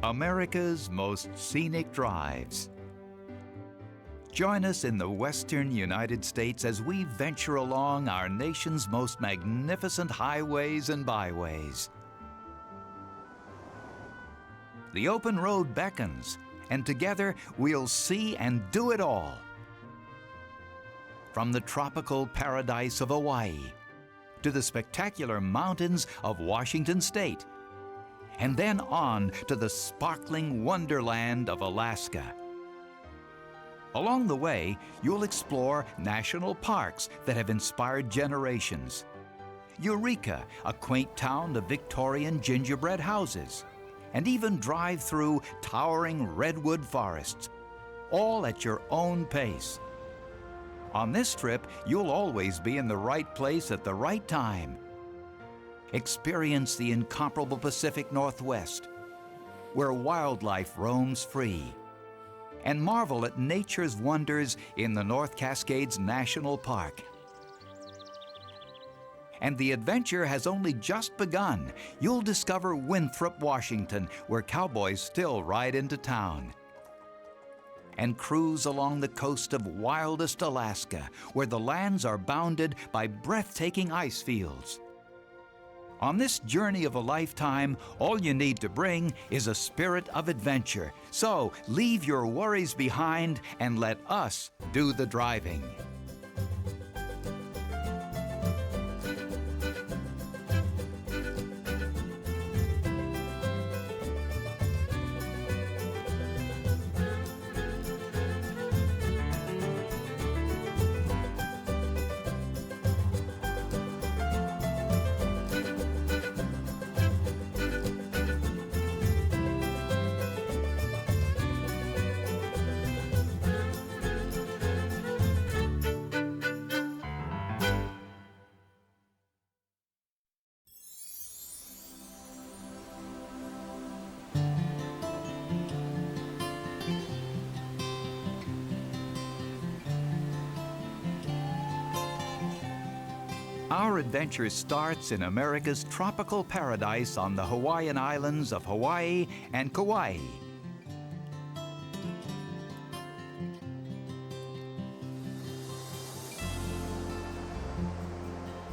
America's most scenic drives. Join us in the western United States as we venture along our nation's most magnificent highways and byways. The open road beckons, and together we'll see and do it all. From the tropical paradise of Hawaii to the spectacular mountains of Washington State, and then on to the sparkling wonderland of Alaska. Along the way, you'll explore national parks that have inspired generations. Eureka, a quaint town of Victorian gingerbread houses, and even drive through towering redwood forests, all at your own pace. On this trip, you'll always be in the right place at the right time. Experience the incomparable Pacific Northwest, where wildlife roams free, and marvel at nature's wonders in the North Cascades National Park. And the adventure has only just begun. You'll discover Winthrop, Washington, where cowboys still ride into town, and cruise along the coast of wildest Alaska, where the lands are bounded by breathtaking ice fields. On this journey of a lifetime, all you need to bring is a spirit of adventure. So leave your worries behind and let us do the driving. Our adventure starts in America's tropical paradise on the Hawaiian islands of Hawaii and Kauai.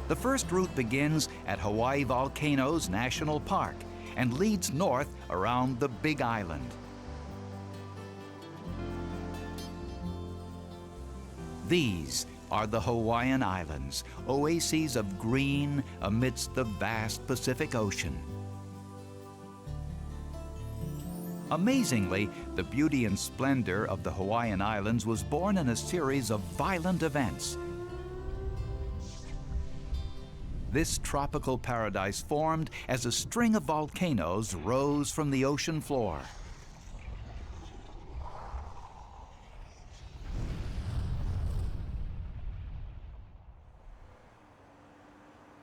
The first route begins at Hawaii Volcanoes National Park and leads north around the Big Island. These are the Hawaiian Islands, oases of green amidst the vast Pacific Ocean. Amazingly, the beauty and splendor of the Hawaiian Islands was born in a series of violent events. This tropical paradise formed as a string of volcanoes rose from the ocean floor.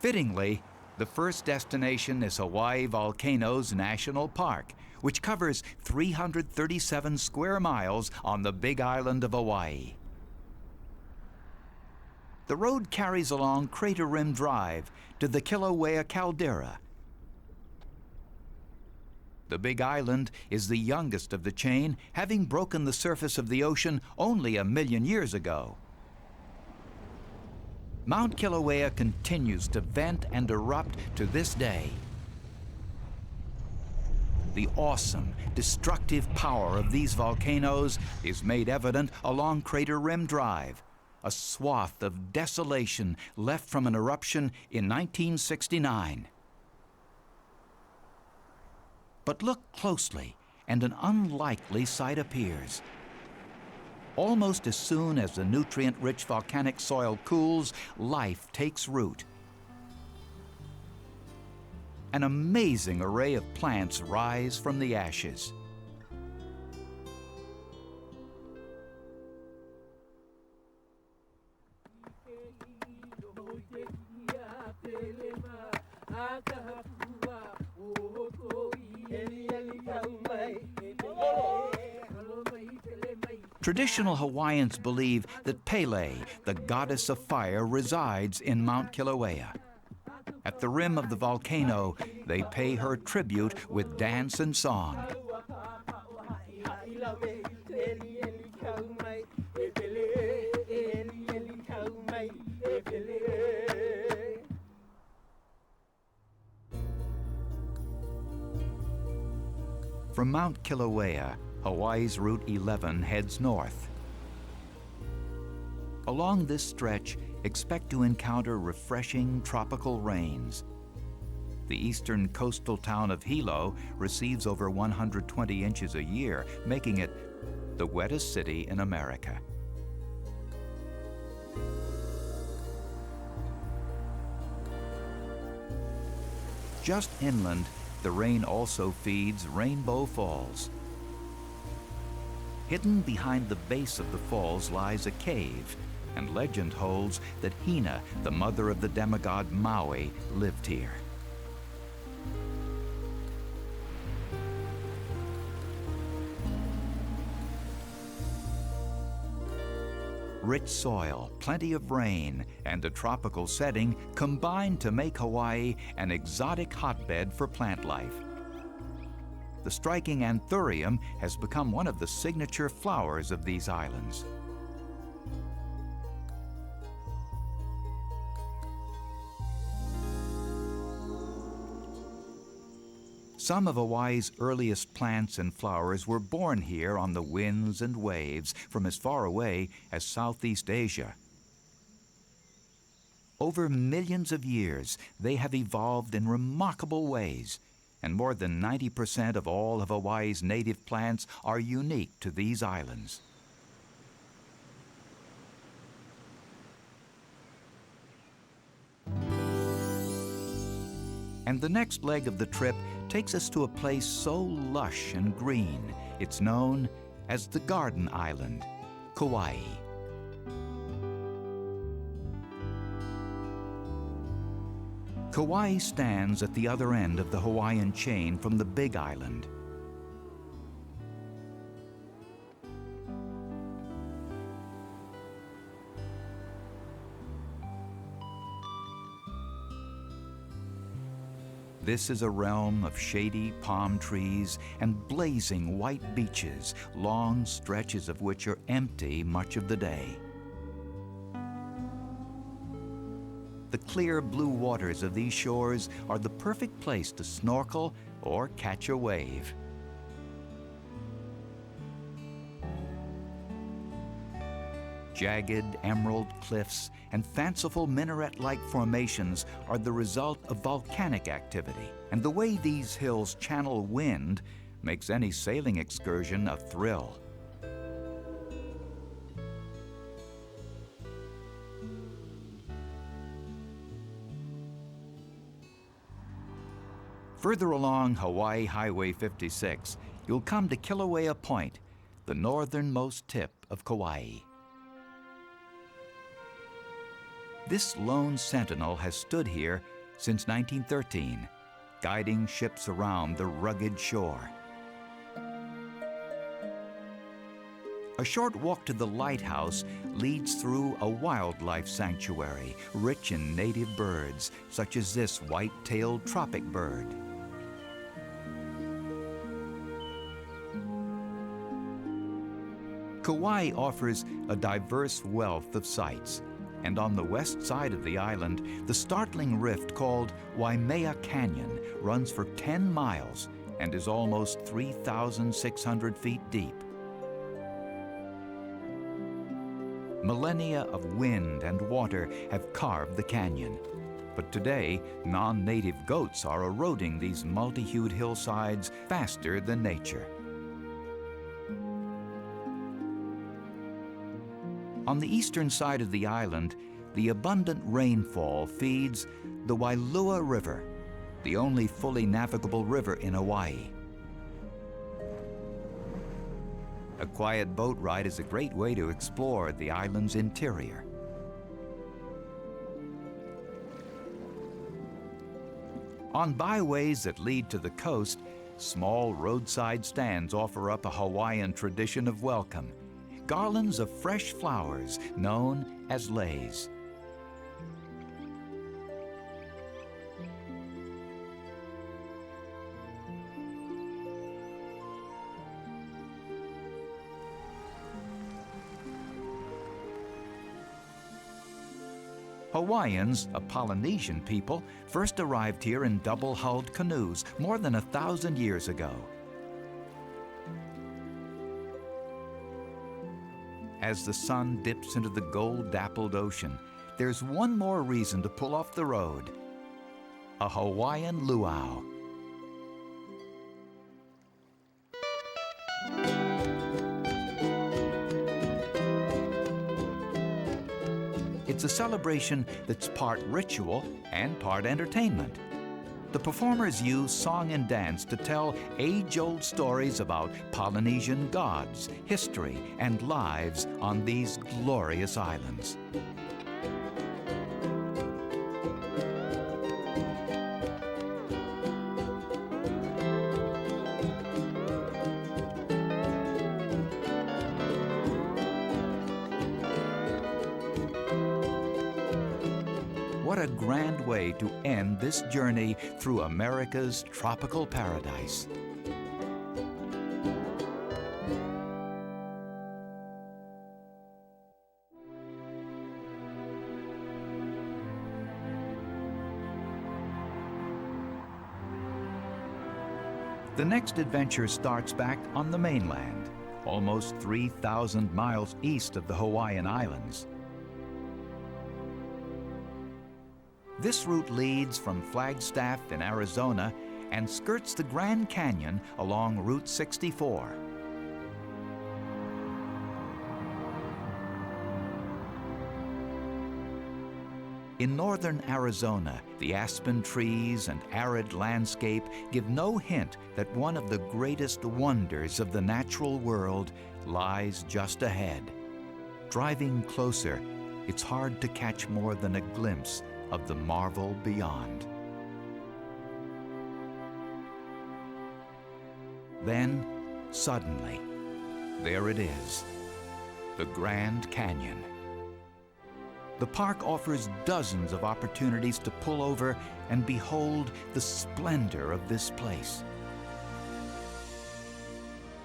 Fittingly, the first destination is Hawaii Volcanoes National Park, which covers 337 square miles on the Big Island of Hawaii. The road carries along Crater Rim Drive to the Kilauea Caldera. The Big Island is the youngest of the chain, having broken the surface of the ocean only 1 million years ago. Mount Kilauea continues to vent and erupt to this day. The awesome, destructive power of these volcanoes is made evident along Crater Rim Drive, a swath of desolation left from an eruption in 1969. But look closely, and an unlikely sight appears. Almost as soon as the nutrient-rich volcanic soil cools, life takes root. An amazing array of plants rise from the ashes. Traditional Hawaiians believe that Pele, the goddess of fire, resides in Mount Kilauea. At the rim of the volcano, they pay her tribute with dance and song. From Mount Kilauea, Hawaii's Route 11 heads north. Along this stretch, expect to encounter refreshing tropical rains. The eastern coastal town of Hilo receives over 120 inches a year, making it the wettest city in America. Just inland, the rain also feeds Rainbow Falls. Hidden behind the base of the falls lies a cave, and legend holds that Hina, the mother of the demigod Maui, lived here. Rich soil, plenty of rain, and a tropical setting combine to make Hawaii an exotic hotbed for plant life. The striking anthurium has become one of the signature flowers of these islands. Some of Hawaii's earliest plants and flowers were born here on the winds and waves from as far away as Southeast Asia. Over millions of years, they have evolved in remarkable ways, and more than 90% of all of Hawaii's native plants are unique to these islands. And the next leg of the trip takes us to a place so lush and green, it's known as the Garden Island, Kauai. Kauai stands at the other end of the Hawaiian chain from the Big Island. This is a realm of shady palm trees and blazing white beaches, long stretches of which are empty much of the day. The clear blue waters of these shores are the perfect place to snorkel or catch a wave. Jagged emerald cliffs and fanciful minaret-like formations are the result of volcanic activity, and the way these hills channel wind makes any sailing excursion a thrill. Further along Hawaii Highway 56, you'll come to Kilauea Point, the northernmost tip of Kauai. This lone sentinel has stood here since 1913, guiding ships around the rugged shore. A short walk to the lighthouse leads through a wildlife sanctuary rich in native birds, such as this white-tailed tropic bird. Kauai offers a diverse wealth of sights, and on the west side of the island, the startling rift called Waimea Canyon runs for 10 miles and is almost 3,600 feet deep. Millennia of wind and water have carved the canyon, but today, non-native goats are eroding these multi-hued hillsides faster than nature. On the eastern side of the island, the abundant rainfall feeds the Wailua River, the only fully navigable river in Hawaii. A quiet boat ride is a great way to explore the island's interior. On byways that lead to the coast, small roadside stands offer up a Hawaiian tradition of welcome, garlands of fresh flowers known as leis. Hawaiians, a Polynesian people, first arrived here in double-hulled canoes more than 1,000 years ago. As the sun dips into the gold-dappled ocean, there's one more reason to pull off the road: a Hawaiian luau. It's a celebration that's part ritual and part entertainment. The performers use song and dance to tell age-old stories about Polynesian gods, history, and lives on these glorious islands. What a grand way to end this journey through America's tropical paradise. The next adventure starts back on the mainland, almost 3,000 miles east of the Hawaiian Islands. This route leads from Flagstaff in Arizona and skirts the Grand Canyon along Route 64. In northern Arizona, the aspen trees and arid landscape give no hint that one of the greatest wonders of the natural world lies just ahead. Driving closer, it's hard to catch more than a glimpse of the marvel beyond. Then, suddenly, there it is, the Grand Canyon. The park offers dozens of opportunities to pull over and behold the splendor of this place.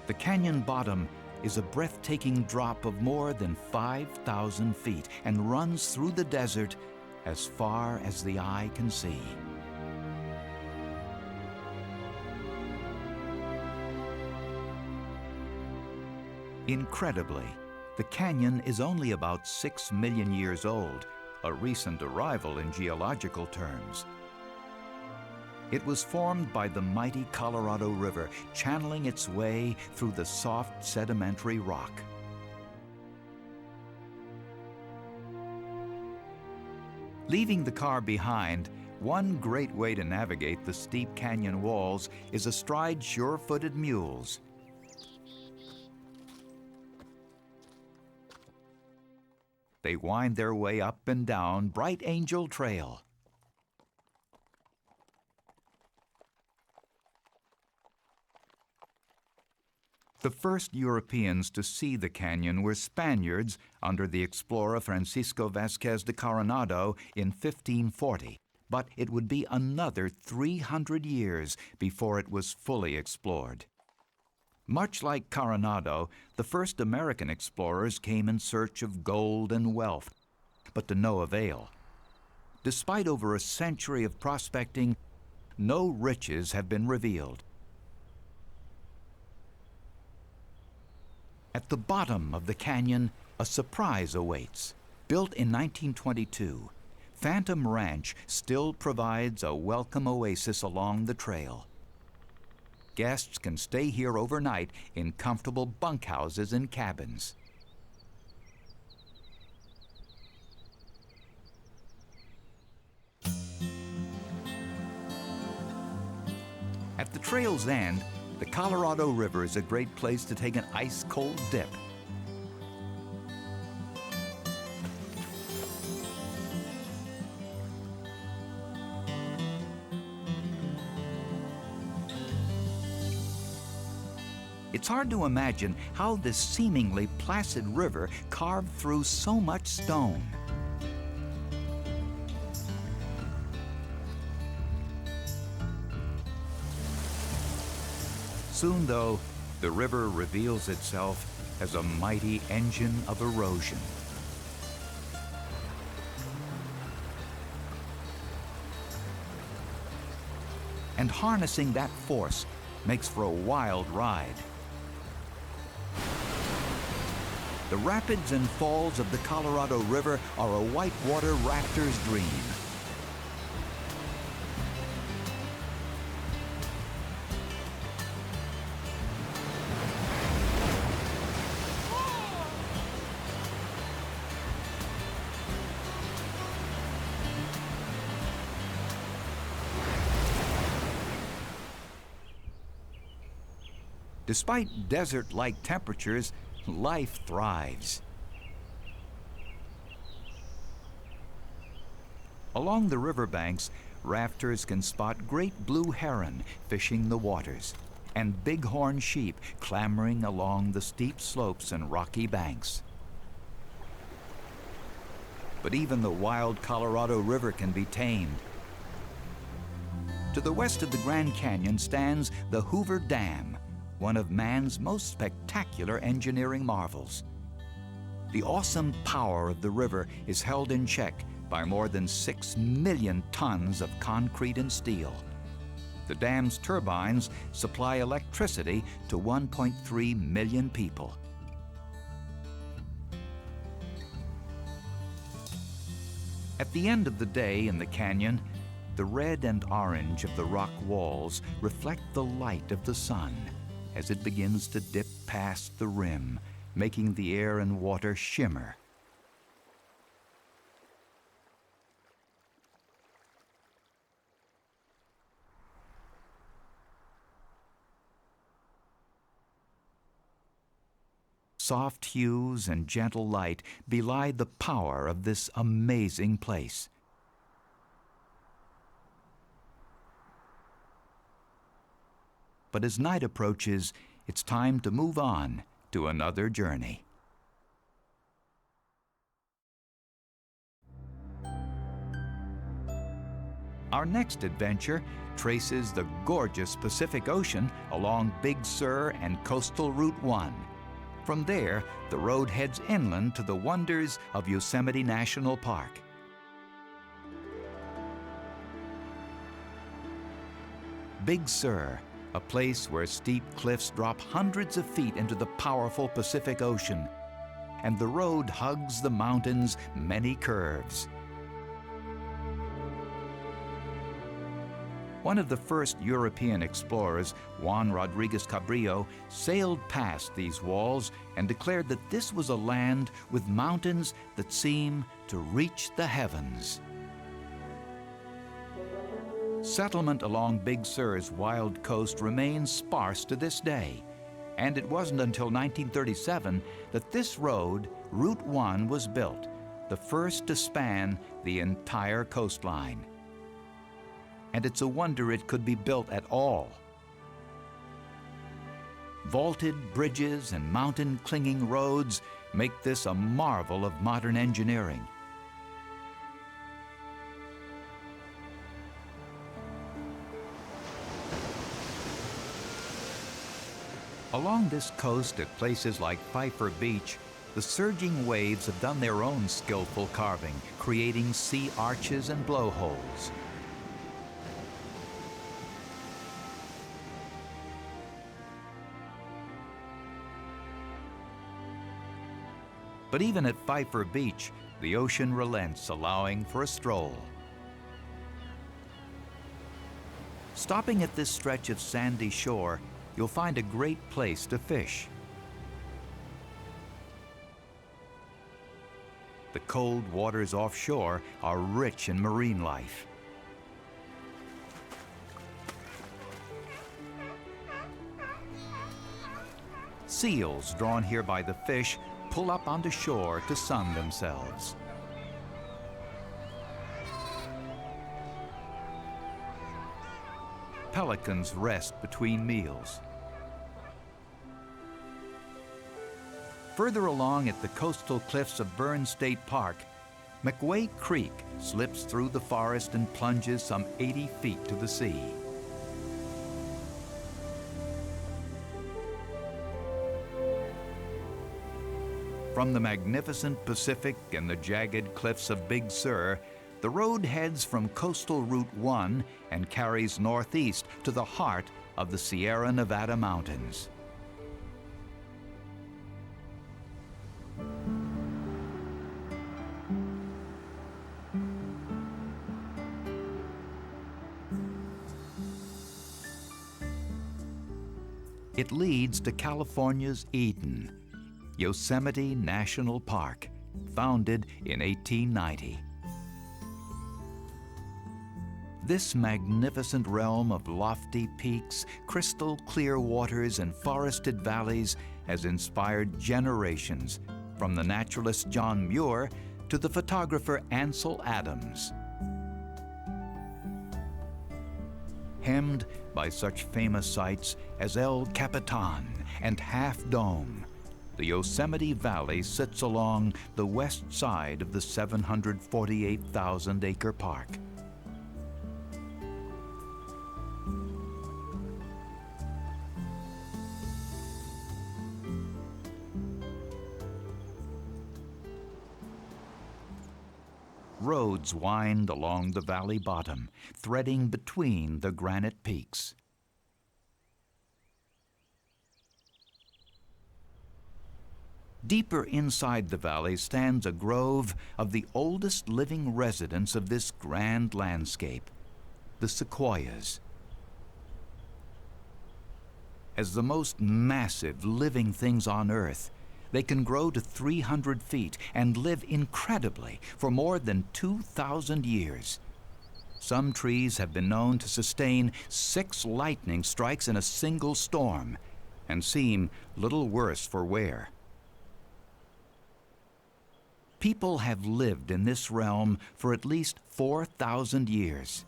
The canyon bottom is a breathtaking drop of more than 5,000 feet and runs through the desert as far as the eye can see. Incredibly, the canyon is only about 6 million years old, a recent arrival in geological terms. It was formed by the mighty Colorado River channeling its way through the soft sedimentary rock. Leaving the car behind, one great way to navigate the steep canyon walls is astride sure-footed mules. They wind their way up and down Bright Angel Trail. The first Europeans to see the canyon were Spaniards under the explorer Francisco Vázquez de Coronado in 1540, but it would be another 300 years before it was fully explored. Much like Coronado, the first American explorers came in search of gold and wealth, but to no avail. Despite over a century of prospecting, no riches have been revealed. At the bottom of the canyon, a surprise awaits. Built in 1922, Phantom Ranch still provides a welcome oasis along the trail. Guests can stay here overnight in comfortable bunkhouses and cabins. At the trail's end, the Colorado River is a great place to take an ice-cold dip. It's hard to imagine how this seemingly placid river carved through so much stone. Soon, though, the river reveals itself as a mighty engine of erosion. And harnessing that force makes for a wild ride. The rapids and falls of the Colorado River are a whitewater rafter's dream. Despite desert-like temperatures, life thrives. Along the riverbanks, rafters can spot great blue heron fishing the waters and bighorn sheep clambering along the steep slopes and rocky banks. But even the wild Colorado River can be tamed. To the west of the Grand Canyon stands the Hoover Dam, one of man's most spectacular engineering marvels. The awesome power of the river is held in check by more than 6 million tons of concrete and steel. The dam's turbines supply electricity to 1.3 million people. At the end of the day in the canyon, the red and orange of the rock walls reflect the light of the sun as it begins to dip past the rim, making the air and water shimmer. Soft hues and gentle light belie the power of this amazing place. But as night approaches, it's time to move on to another journey. Our next adventure traces the gorgeous Pacific Ocean along Big Sur and Coastal Route 1. From there, the road heads inland to the wonders of Yosemite National Park. Big Sur, a place where steep cliffs drop hundreds of feet into the powerful Pacific Ocean, and the road hugs the mountain's many curves. One of the first European explorers, Juan Rodriguez Cabrillo, sailed past these walls and declared that this was a land with mountains that seem to reach the heavens. Settlement along Big Sur's wild coast remains sparse to this day, and it wasn't until 1937 that this road, Route 1, was built, the first to span the entire coastline. And it's a wonder it could be built at all. Vaulted bridges and mountain-clinging roads make this a marvel of modern engineering. Along this coast at places like Pfeiffer Beach, the surging waves have done their own skillful carving, creating sea arches and blowholes. But even at Pfeiffer Beach, the ocean relents, allowing for a stroll. Stopping at this stretch of sandy shore, you'll find a great place to fish. The cold waters offshore are rich in marine life. Seals, drawn here by the fish, pull up onto shore to sun themselves. Pelicans rest between meals. Further along at the coastal cliffs of Byrne State Park, McWay Creek slips through the forest and plunges some 80 feet to the sea. From the magnificent Pacific and the jagged cliffs of Big Sur, The road heads from Coastal Route 1 and carries northeast to the heart of the Sierra Nevada mountains. It leads to California's Eden, Yosemite National Park, founded in 1890. This magnificent realm of lofty peaks, crystal clear waters, and forested valleys has inspired generations, from the naturalist John Muir to the photographer Ansel Adams. Hemmed by such famous sights as El Capitan and Half Dome, the Yosemite Valley sits along the west side of the 748,000-acre park. Roads wind along the valley bottom, threading between the granite peaks. Deeper inside the valley stands a grove of the oldest living residents of this grand landscape, the sequoias. As the most massive living things on Earth, they can grow to 300 feet and live incredibly for more than 2,000 years. Some trees have been known to sustain 6 lightning strikes in a single storm and seem little worse for wear. People have lived in this realm for at least 4,000 years.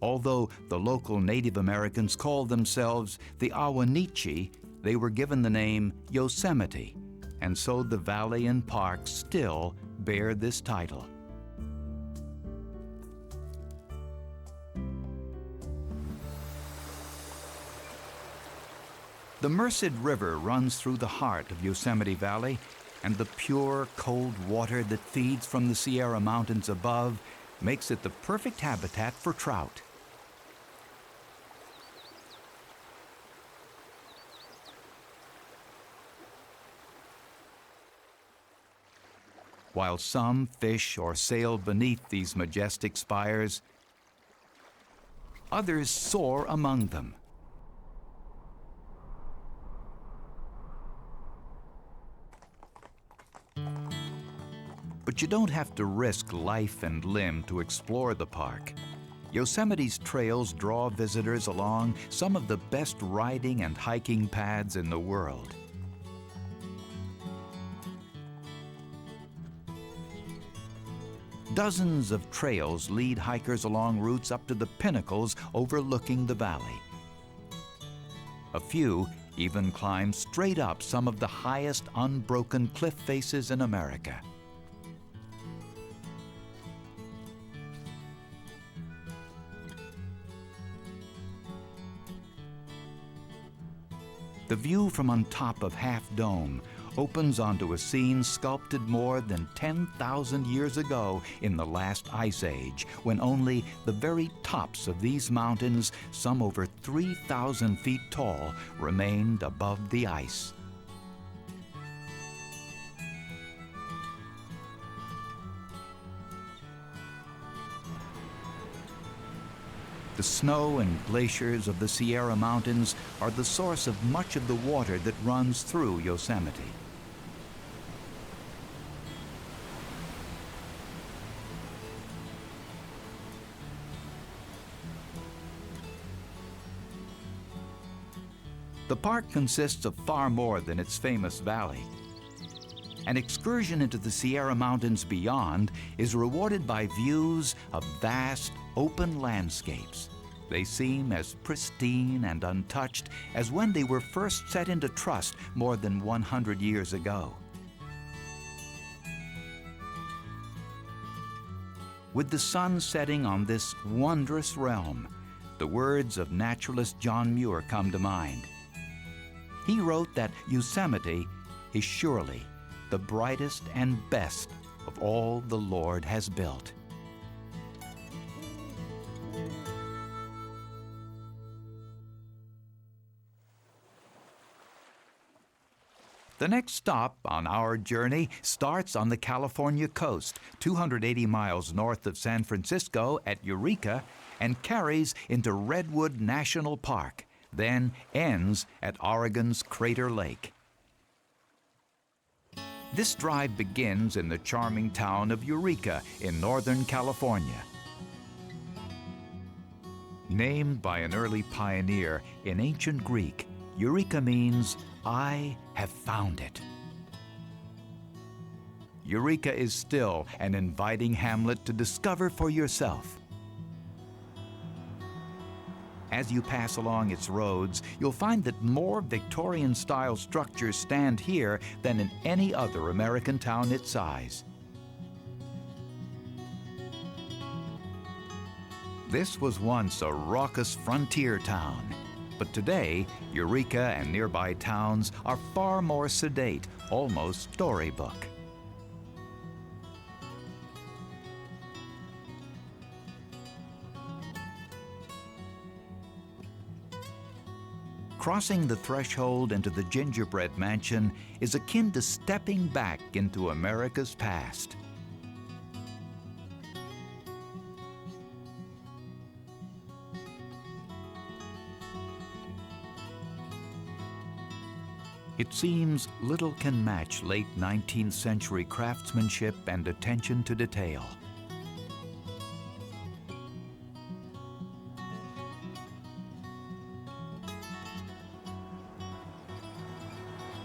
Although the local Native Americans called themselves the Awanichi, they were given the name Yosemite, and so the valley and park still bear this title. The Merced River runs through the heart of Yosemite Valley, and the pure, cold water that feeds from the Sierra Mountains above makes it the perfect habitat for trout. While some fish or sail beneath these majestic spires, others soar among them. But you don't have to risk life and limb to explore the park. Yosemite's trails draw visitors along some of the best riding and hiking paths in the world. Dozens of trails lead hikers along routes up to the pinnacles overlooking the valley. A few even climb straight up some of the highest unbroken cliff faces in America. The view from on top of Half Dome opens onto a scene sculpted more than 10,000 years ago in the last ice age, when only the very tops of these mountains, some over 3,000 feet tall, remained above the ice. The snow and glaciers of the Sierra Mountains are the source of much of the water that runs through Yosemite. The park consists of far more than its famous valley. An excursion into the Sierra Mountains beyond is rewarded by views of vast, open landscapes. They seem as pristine and untouched as when they were first set into trust more than 100 years ago. With the sun setting on this wondrous realm, the words of naturalist John Muir come to mind. He wrote that Yosemite is surely the brightest and best of all the Lord has built. The next stop on our journey starts on the California coast, 280 miles north of San Francisco at Eureka, and carries into Redwood National Park, then ends at Oregon's Crater Lake. This drive begins in the charming town of Eureka in Northern California. Named by an early pioneer in ancient Greek, Eureka means, "I have found it." Eureka is still an inviting hamlet to discover for yourself. As you pass along its roads, you'll find that more Victorian-style structures stand here than in any other American town its size. This was once a raucous frontier town, but today, Eureka and nearby towns are far more sedate, almost storybook. Crossing the threshold into the gingerbread mansion is akin to stepping back into America's past. It seems little can match late 19th century craftsmanship and attention to detail.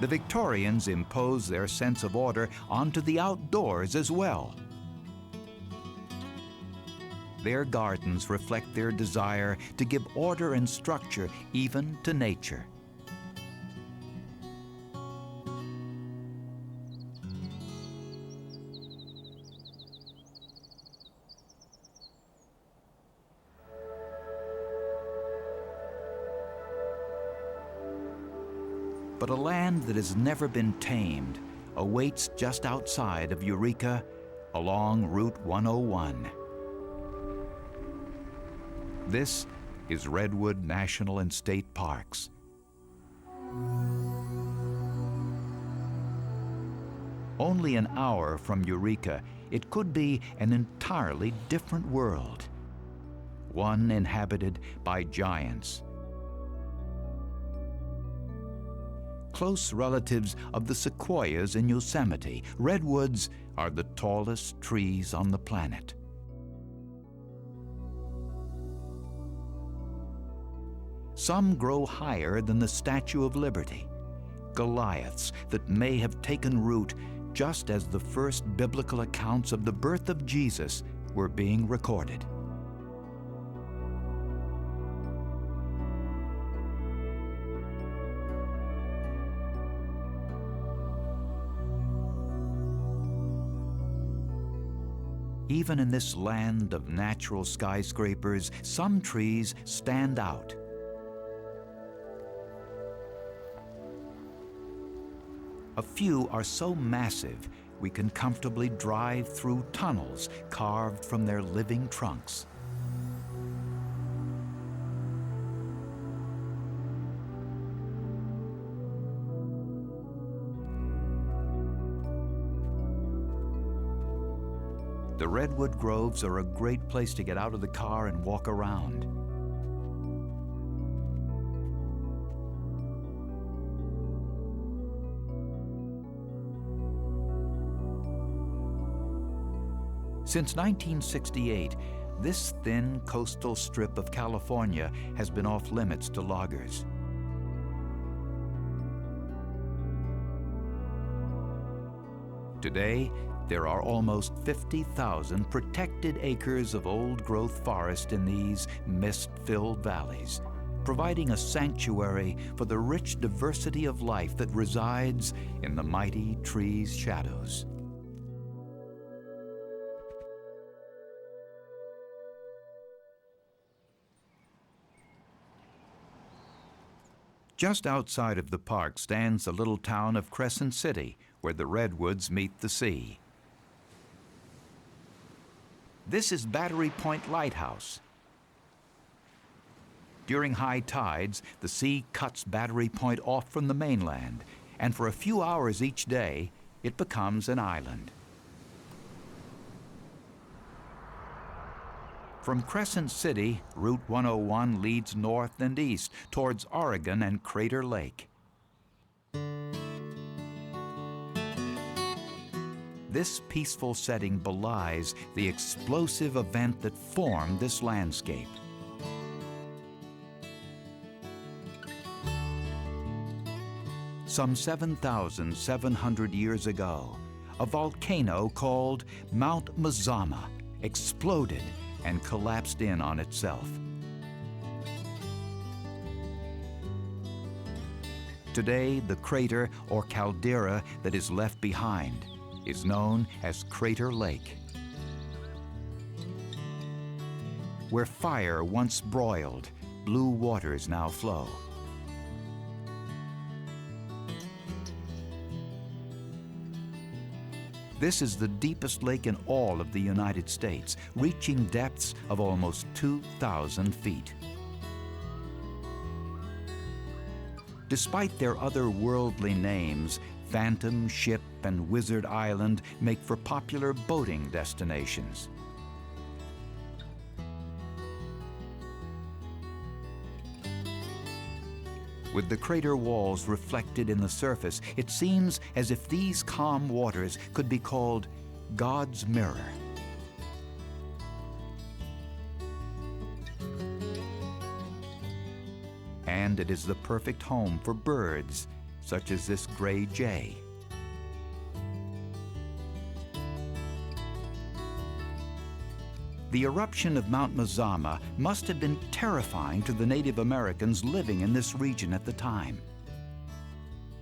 The Victorians imposed their sense of order onto the outdoors as well. Their gardens reflect their desire to give order and structure even to nature. But a land that has never been tamed awaits just outside of Eureka along Route 101. This is Redwood National and State Parks. Only an hour from Eureka, it could be an entirely different world, one inhabited by giants. Close relatives of the sequoias in Yosemite, redwoods are the tallest trees on the planet. Some grow higher than the Statue of Liberty, Goliaths that may have taken root just as the first biblical accounts of the birth of Jesus were being recorded. Even in this land of natural skyscrapers, some trees stand out. A few are so massive, we can comfortably drive through tunnels carved from their living trunks. The redwood groves are a great place to get out of the car and walk around. Since 1968, this thin coastal strip of California has been off limits to loggers. Today, there are almost 50,000 protected acres of old-growth forest in these mist-filled valleys, providing a sanctuary for the rich diversity of life that resides in the mighty trees' shadows. Just outside of the park stands the little town of Crescent City, where the redwoods meet the sea. This is Battery Point Lighthouse. During high tides, the sea cuts Battery Point off from the mainland, and for a few hours each day, it becomes an island. From Crescent City, Route 101 leads north and east towards Oregon and Crater Lake. This peaceful setting belies the explosive event that formed this landscape. Some 7,700 years ago, a volcano called Mount Mazama exploded and collapsed in on itself. Today, the crater or caldera that is left behind is known as Crater Lake. Where fire once broiled, blue waters now flow. This is the deepest lake in all of the United States, reaching depths of almost 2,000 feet. Despite their otherworldly names, Phantom, Ship, and Wizard Island make for popular boating destinations. With the crater walls reflected in the surface, it seems as if these calm waters could be called God's mirror. And it is the perfect home for birds, such as this gray jay. The eruption of Mount Mazama must have been terrifying to the Native Americans living in this region at the time.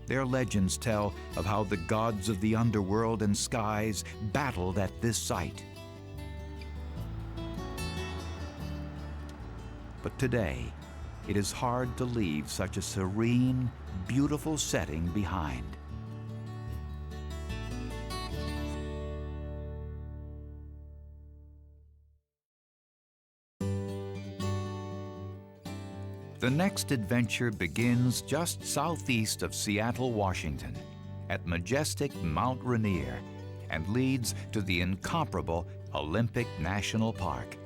Their legends tell of how the gods of the underworld and skies battled at this site. But today, it is hard to leave such a serene, beautiful setting behind. The next adventure begins just southeast of Seattle, Washington, at majestic Mount Rainier, and leads to the incomparable Olympic National Park.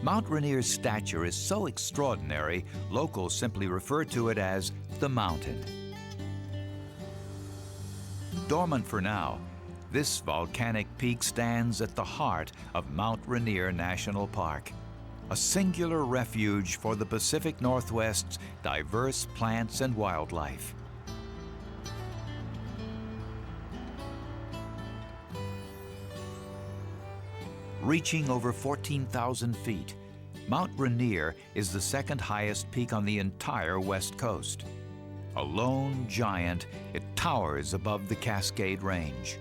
Mount Rainier's stature is so extraordinary, locals simply refer to it as the mountain. Dormant for now, this volcanic peak stands at the heart of Mount Rainier National Park, a singular refuge for the Pacific Northwest's diverse plants and wildlife. Reaching over 14,000 feet, Mount Rainier is the second highest peak on the entire West Coast. A lone giant, it towers above the Cascade Range.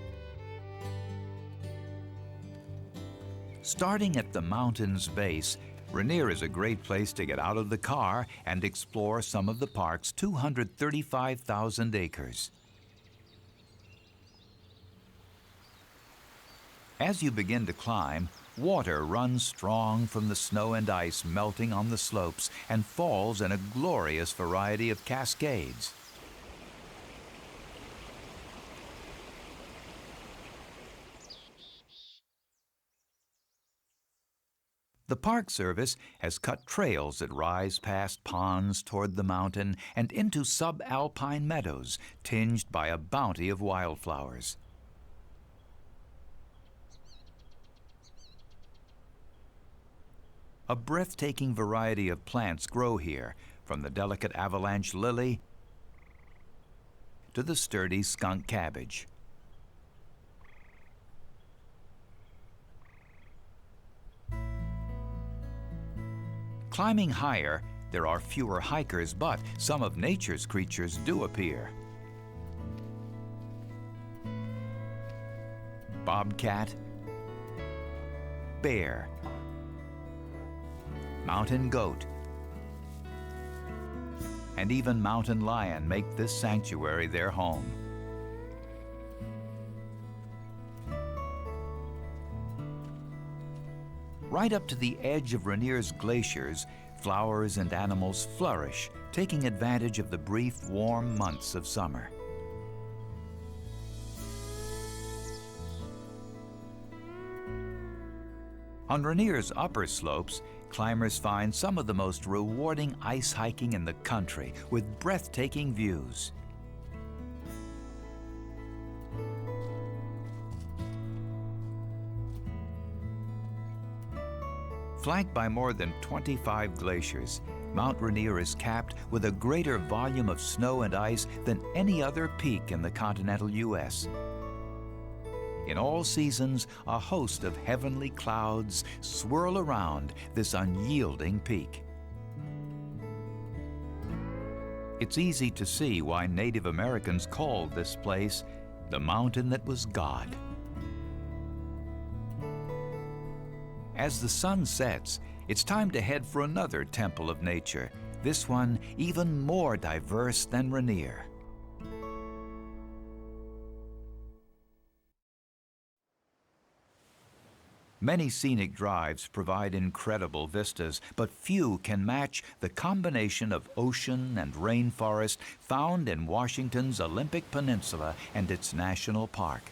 Starting at the mountain's base, Rainier is a great place to get out of the car and explore some of the park's 235,000 acres. As you begin to climb, water runs strong from the snow and ice melting on the slopes and falls in a glorious variety of cascades. The Park Service has cut trails that rise past ponds toward the mountain and into subalpine meadows tinged by a bounty of wildflowers. A breathtaking variety of plants grow here, from the delicate avalanche lily to the sturdy skunk cabbage. Climbing higher, there are fewer hikers, but some of nature's creatures do appear. Bobcat, bear, mountain goat, and even mountain lion make this sanctuary their home. Right up to the edge of Rainier's glaciers, flowers and animals flourish, taking advantage of the brief, warm months of summer. On Rainier's upper slopes, climbers find some of the most rewarding ice hiking in the country with breathtaking views. Flanked by more than 25 glaciers, Mount Rainier is capped with a greater volume of snow and ice than any other peak in the continental U.S. In all seasons, a host of heavenly clouds swirl around this unyielding peak. It's easy to see why Native Americans called this place the mountain that was God. As the sun sets, it's time to head for another temple of nature, this one even more diverse than Rainier. Many scenic drives provide incredible vistas, but few can match the combination of ocean and rainforest found in Washington's Olympic Peninsula and its national park.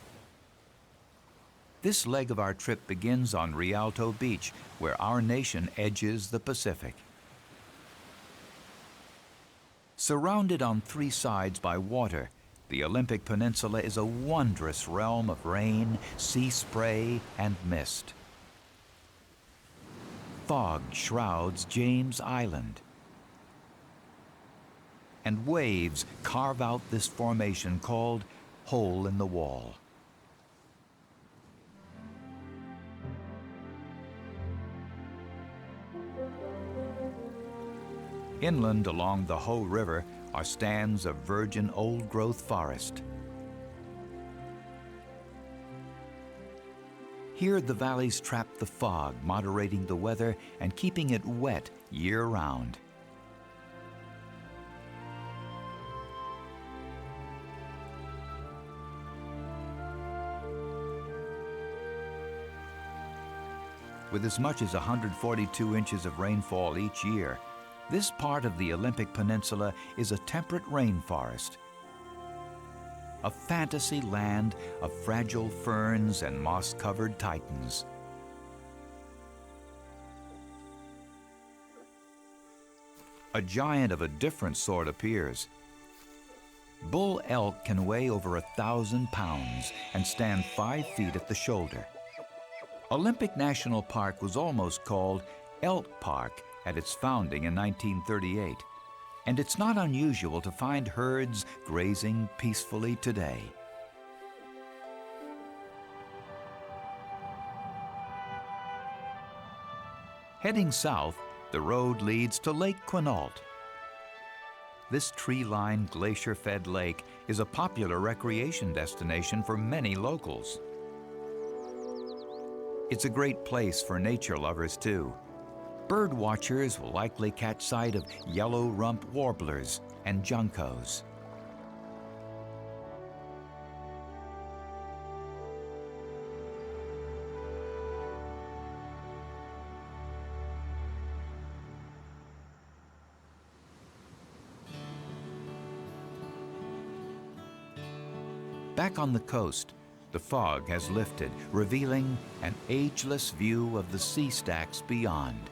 This leg of our trip begins on Rialto Beach, where our nation edges the Pacific. Surrounded on three sides by water, the Olympic Peninsula is a wondrous realm of rain, sea spray, and mist. Fog shrouds James Island, and waves carve out this formation called Hole in the Wall. Inland along the Hoh River are stands of virgin old-growth forest. Here the valleys trap the fog, moderating the weather and keeping it wet year-round. With as much as 142 inches of rainfall each year, this part of the Olympic Peninsula is a temperate rainforest, a fantasy land of fragile ferns and moss-covered titans. A giant of a different sort appears. Bull elk can weigh over 1,000 pounds and stand 5 feet at the shoulder. Olympic National Park was almost called Elk Park at its founding in 1938, and it's not unusual to find herds grazing peacefully today. Heading south, the road leads to Lake Quinault. This tree-lined, glacier-fed lake is a popular recreation destination for many locals. It's a great place for nature lovers, too. Bird watchers will likely catch sight of yellow rump warblers and juncos. Back on the coast, the fog has lifted, revealing an ageless view of the sea stacks beyond.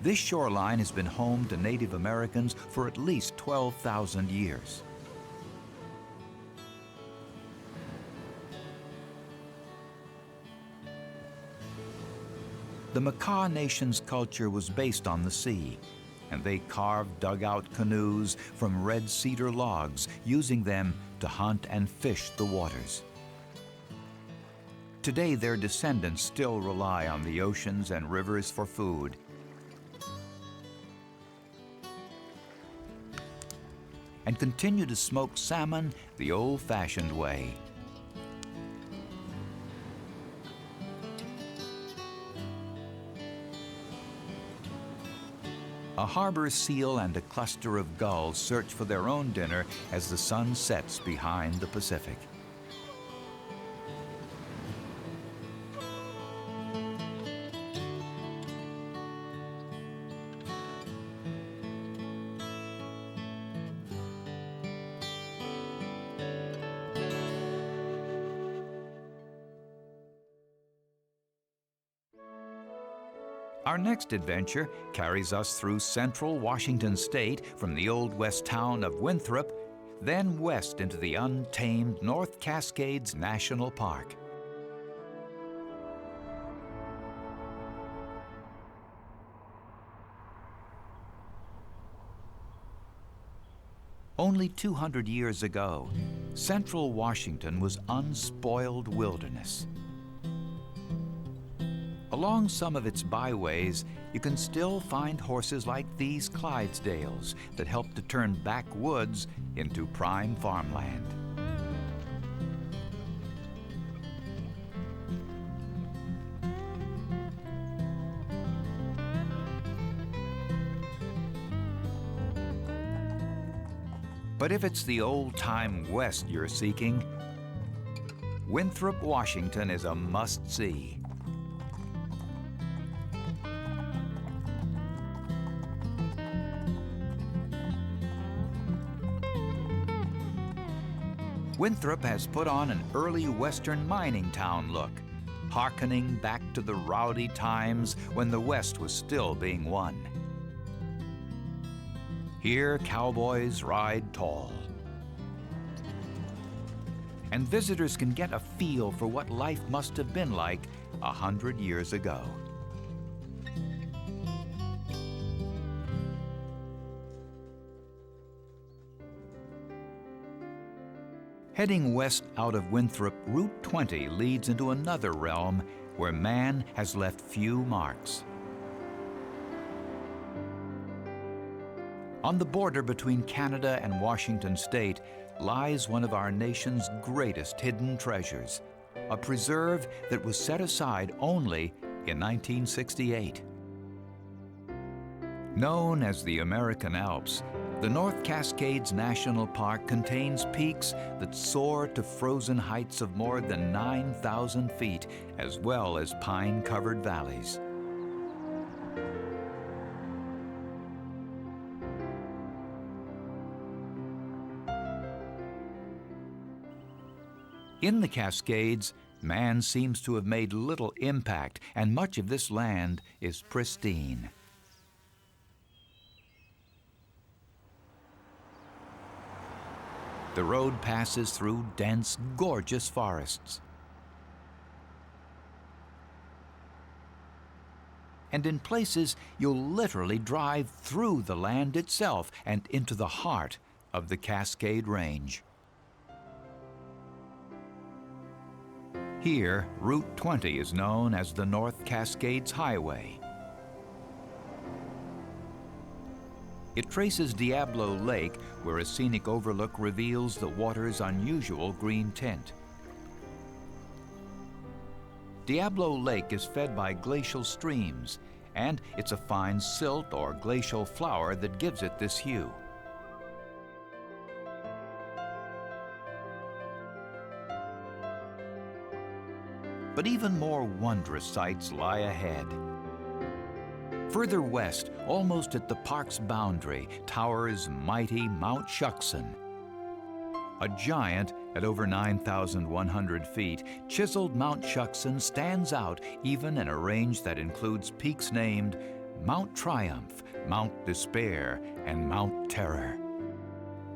This shoreline has been home to Native Americans for at least 12,000 years. The Makah Nation's culture was based on the sea, and they carved dugout canoes from red cedar logs, using them to hunt and fish the waters. Today, their descendants still rely on the oceans and rivers for food, and continue to smoke salmon the old-fashioned way. A harbor seal and a cluster of gulls search for their own dinner as the sun sets behind the Pacific. Our next adventure carries us through central Washington state from the old west town of Winthrop, then west into the untamed North Cascades National Park. Only 200 years ago, central Washington was unspoiled wilderness. Along some of its byways, you can still find horses like these Clydesdales that help to turn backwoods into prime farmland. But if it's the old-time West you're seeking, Winthrop, Washington is a must-see. Winthrop has put on an early Western mining town look, hearkening back to the rowdy times when the West was still being won. Here, cowboys ride tall. And visitors can get a feel for what life must have been like 100 years ago. Heading west out of Winthrop, Route 20 leads into another realm where man has left few marks. On the border between Canada and Washington state lies one of our nation's greatest hidden treasures, a preserve that was set aside only in 1968. Known as the American Alps, the North Cascades National Park contains peaks that soar to frozen heights of more than 9,000 feet, as well as pine-covered valleys. In the Cascades, man seems to have made little impact, and much of this land is pristine. The road passes through dense, gorgeous forests. And in places, you'll literally drive through the land itself and into the heart of the Cascade Range. Here, Route 20 is known as the North Cascades Highway. It traces Diablo Lake, where a scenic overlook reveals the water's unusual green tint. Diablo Lake is fed by glacial streams, and it's a fine silt or glacial flour that gives it this hue. But even more wondrous sights lie ahead. Further west, almost at the park's boundary, towers mighty Mount Shuksan. A giant at over 9,100 feet, chiseled Mount Shuksan stands out even in a range that includes peaks named Mount Triumph, Mount Despair, and Mount Terror.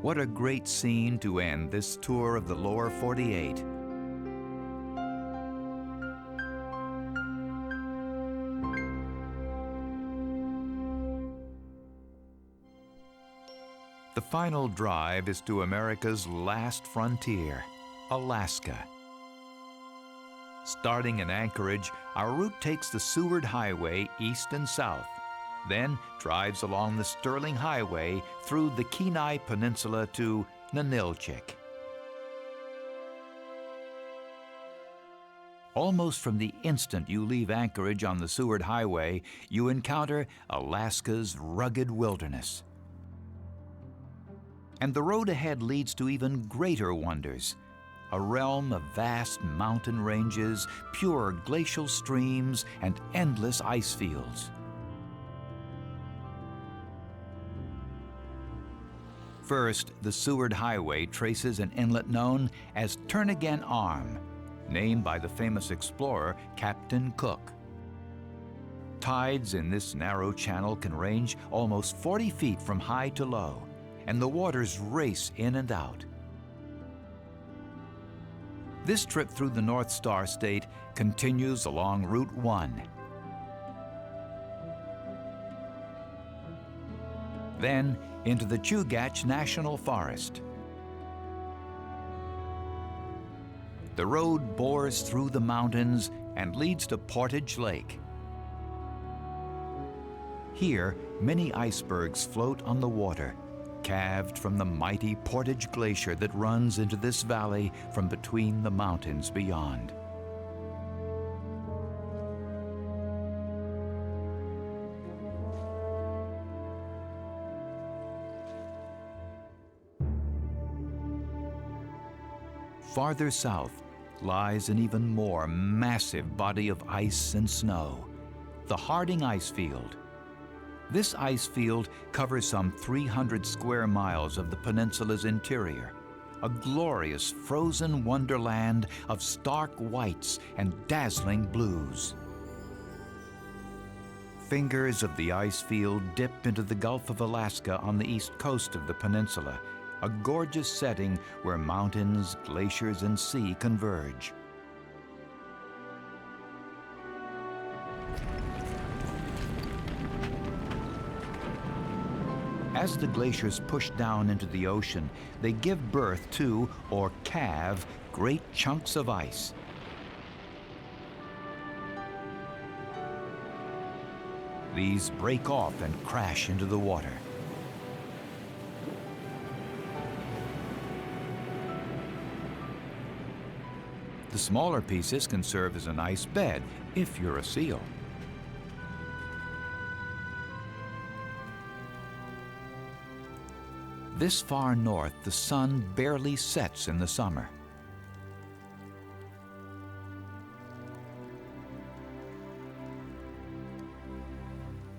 What a great scene to end this tour of the lower 48. The final drive is to America's last frontier, Alaska. Starting in Anchorage, our route takes the Seward Highway east and south, then drives along the Sterling Highway through the Kenai Peninsula to Ninilchik. Almost from the instant you leave Anchorage on the Seward Highway, you encounter Alaska's rugged wilderness. And the road ahead leads to even greater wonders, a realm of vast mountain ranges, pure glacial streams, and endless ice fields. First, the Seward Highway traces an inlet known as Turnagain Arm, named by the famous explorer Captain Cook. Tides in this narrow channel can range almost 40 feet from high to low, and the waters race in and out. This trip through the North Star State continues along Route 1. Then into the Chugach National Forest. The road bores through the mountains and leads to Portage Lake. Here, many icebergs float on the water, calved from the mighty Portage Glacier that runs into this valley from between the mountains beyond. Farther south lies an even more massive body of ice and snow, the Harding Ice Field. This ice field covers some 300 square miles of the peninsula's interior, a glorious frozen wonderland of stark whites and dazzling blues. Fingers of the ice field dip into the Gulf of Alaska on the east coast of the peninsula, a gorgeous setting where mountains, glaciers, and sea converge. As the glaciers push down into the ocean, they give birth to, or calve, great chunks of ice. These break off and crash into the water. The smaller pieces can serve as an ice bed if you're a seal. This far north, the sun barely sets in the summer.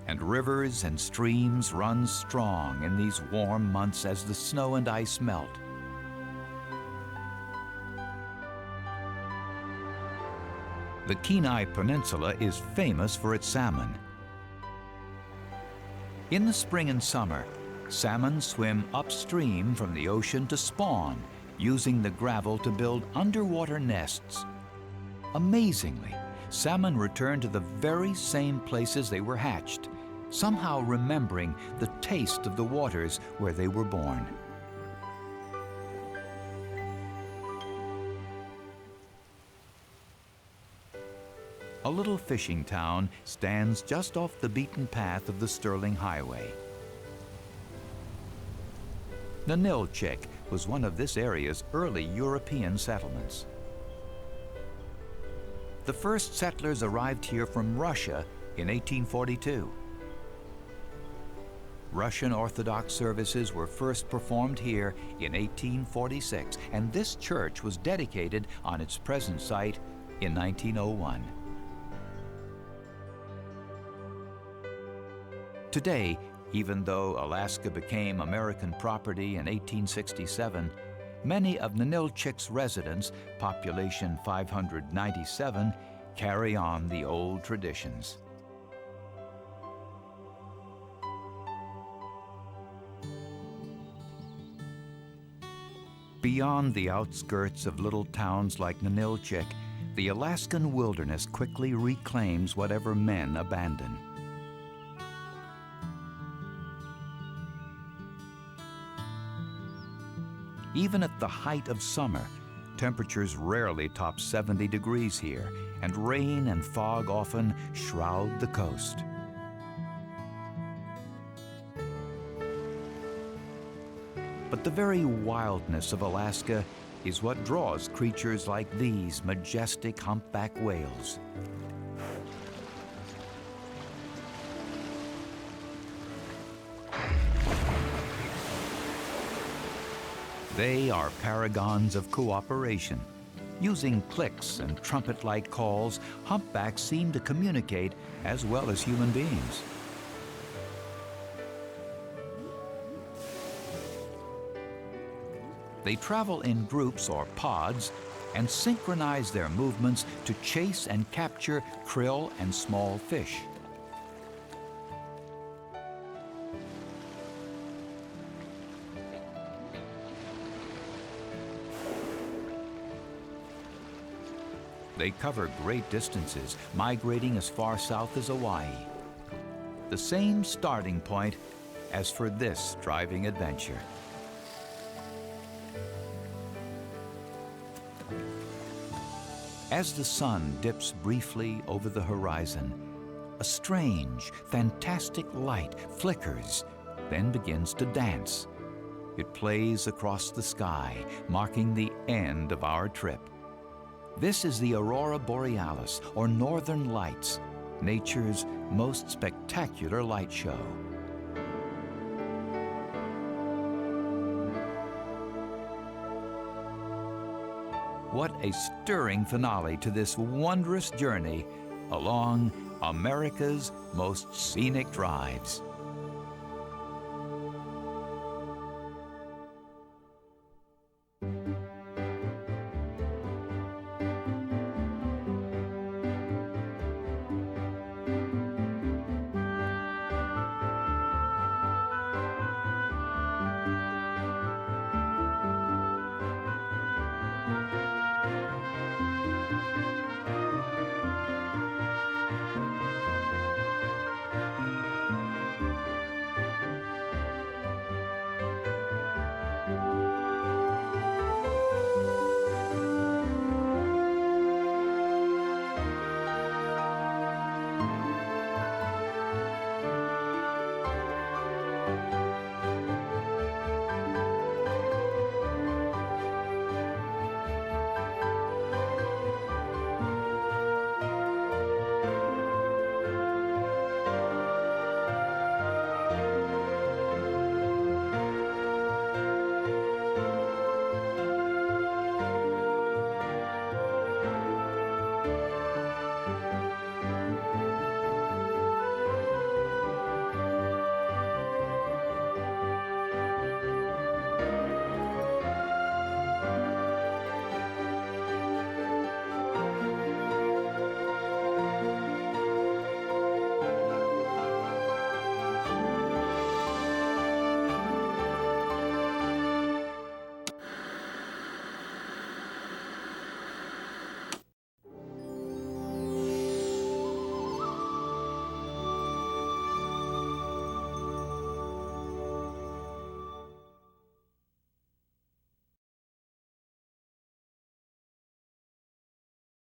And rivers and streams run strong in these warm months as the snow and ice melt. The Kenai Peninsula is famous for its salmon. In the spring and summer, salmon swim upstream from the ocean to spawn, using the gravel to build underwater nests. Amazingly, salmon return to the very same places they were hatched, somehow remembering the taste of the waters where they were born. A little fishing town stands just off the beaten path of the Sterling Highway. Ninilchik was one of this area's early European settlements. The first settlers arrived here from Russia in 1842. Russian Orthodox services were first performed here in 1846, and this church was dedicated on its present site in 1901. Today, even though Alaska became American property in 1867, many of Ninilchik's residents, population 597, carry on the old traditions. Beyond the outskirts of little towns like Ninilchik, the Alaskan wilderness quickly reclaims whatever men abandon. Even at the height of summer, temperatures rarely top 70 degrees here, and rain and fog often shroud the coast. But the very wildness of Alaska is what draws creatures like these majestic humpback whales. They are paragons of cooperation. Using clicks and trumpet-like calls, humpbacks seem to communicate as well as human beings. They travel in groups or pods and synchronize their movements to chase and capture krill and small fish. They cover great distances, migrating as far south as Hawaii. The same starting point as for this driving adventure. As the sun dips briefly over the horizon, a strange, fantastic light flickers, then begins to dance. It plays across the sky, marking the end of our trip. This is the Aurora Borealis, or Northern Lights, nature's most spectacular light show. What a stirring finale to this wondrous journey along America's most scenic drives.